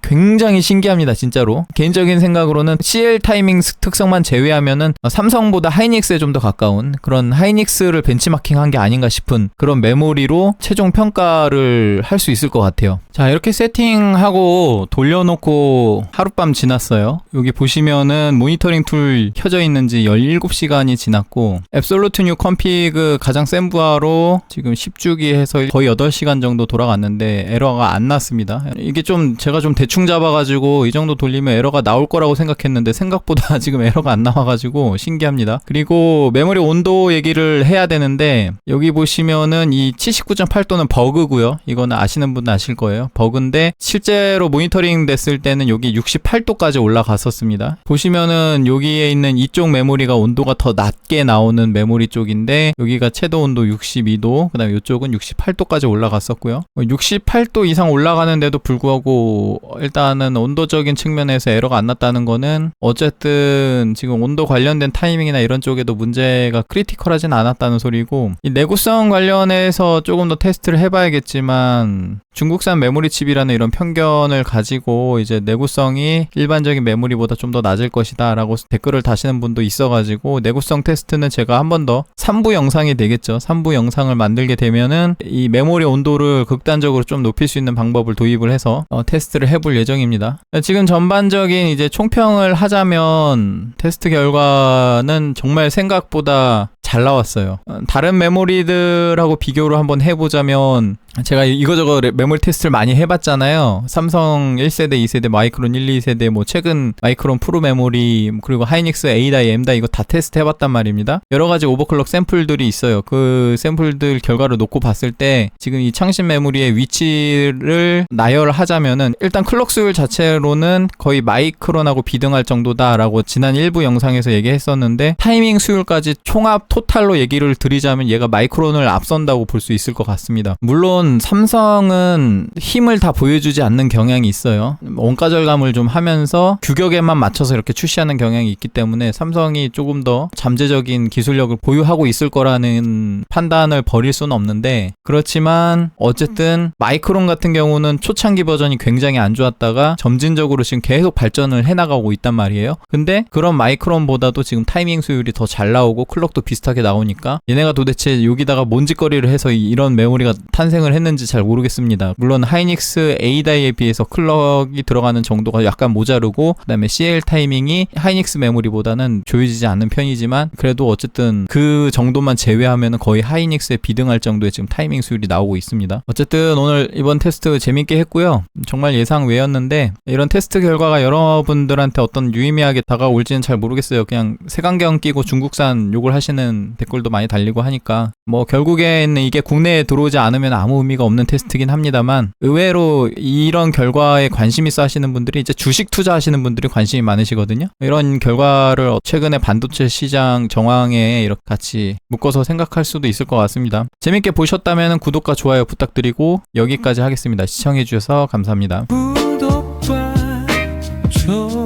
신기합니다 진짜로. 개인적인 생각으로는 CL 타이밍 특성만 제외하면은 삼성보다 하이닉스에 좀 더 가까운 그런 하이닉스를 벤치마킹한 게 아닌가 싶은 그런 메모리로 최종 평가를 할 수 있을 것 같아요. 자 이렇게 세팅하고 돌려놓고 하룻밤 지났어요. 여기 보시면은 모니터링 툴 켜져 있는지 17시간이 지났고 앱솔루트 뉴 컴피그 가장 센 부하로 지금 10주기 해서 거의 8시간 정도 돌아갔는데 에러가 안 났습니다. 이게 좀 제가 좀 대충 잡아가지고 이 정도 돌리면 에러가 나올 거라고 생각했는데 생각보다 지금 에러가 안 나와가지고 신기합니다. 그리고 메모리 온도 얘기를 해야 되는데 여기 보시면은 이 79.8도는 버그고요. 이거는 아시는 분은 아실 거예요. 버그인데 실제로 모니터링 됐을 때는 여기 68도까지 올라갔었습니다. 보시면은 여기에 있는 이쪽 메모리가 온도가 더 낮게 나오는 메모리 쪽인데 여기가 최대 온도 62도, 그 다음에 이쪽은 68도까지 올라갔었고요. 68도 이상 올라가는데도 불구하고 일단은 온도적인 측면에서 에러가 안 났다는 거는 어쨌든 지금 온도 관련된 타이밍이나 이런 쪽에도 문제가 크리티컬하진 않았다는 소리고, 이 내구성 관련해서 조금 더 테스트를 해봐야겠지만 중국산 메모리 칩이라는 이런 편견을 가지고 이제 내구성이 일반적인 메모리보다 좀 더 낮을 것이다 라고 댓글을 다시는 분도 있어가지고 내구성 테스트는 제가 한 번 더 3부 영상이 되겠죠. 3부 영상을 만들게 되면은 이 메모리 온도를 극단적으로 좀 높일 수 있는 방법을 도입을 해서 테스트를 해볼 예정입니다. 지금 전반적인 이제 총평을 하자면 테스트 결과는 정말 생각보다 잘 나왔어요. 다른 메모리들하고 비교를 한번 해보자면 제가 이거저거 메모리 테스트를 많이 해봤잖아요. 삼성 1세대, 2세대, 마이크론 1, 2세대, 뭐 최근 마이크론 프로 메모리, 그리고 하이닉스 A다이, M다이 이거 다 테스트 해봤단 말입니다. 여러가지 오버클럭 샘플들이 있어요. 그 샘플들 결과를 놓고 봤을 때 지금 이 창신 메모리의 위치를 나열하자면은 일단 클럭 수율 자체로는 거의 마이크론하고 비등할 정도다라고 지난 일부 영상에서 얘기했었는데 타이밍 수율까지 총합 토탈로 얘기를 드리자면 얘가 마이크론을 앞선다고 볼 수 있을 것 같습니다. 물론 물론 삼성은 힘을 다 보여주지 않는 경향이 있어요. 원가 절감을 좀 하면서 규격에만 맞춰서 이렇게 출시하는 경향이 있기 때문에 삼성이 조금 더 잠재적인 기술력을 보유하고 있을 거라는 판단을 버릴 수는 없는데, 그렇지만 어쨌든 마이크론 같은 경우는 초창기 버전이 굉장히 안 좋았다가 점진적으로 지금 계속 발전을 해나가고 있단 말이에요. 근데 그런 마이크론보다도 지금 타이밍 수율이 더 잘 나오고 클럭도 비슷하게 나오니까 얘네가 도대체 여기다가 뭔 짓거리를 해서 이런 메모리가 탄생을 했는지 잘 모르겠습니다. 물론 하이닉스 A다이에 비해서 클럭이 들어가는 정도가 약간 모자르고, 그 다음에 CL 타이밍이 하이닉스 메모리보다는 조여지지 않는 편이지만, 그래도 어쨌든 그 정도만 제외하면 거의 하이닉스에 비등할 정도의 지금 타이밍 수율이 나오고 있습니다. 어쨌든 오늘 이번 테스트 재밌게 했고요. 정말 예상 외였는데 이런 테스트 결과가 여러분들한테 어떤 유의미하게 다가올지는 잘 모르겠어요. 그냥 색안경 끼고 중국산 욕을 하시는 댓글도 많이 달리고 하니까 뭐 결국에는 이게 국내에 들어오지 않으면 아무 의미가 없는 테스트긴 합니다만, 의외로 이런 결과에 관심 있어 하시는 분들이 이제 주식 투자하시는 분들이 관심이 많으시거든요. 이런 결과를 최근에 반도체 시장 정황에 이렇게 같이 묶어서 생각할 수도 있을 것 같습니다. 재밌게 보셨다면 구독과 좋아요 부탁드리고 여기까지 하겠습니다. 시청해주셔서 감사합니다. 구독과 좋아요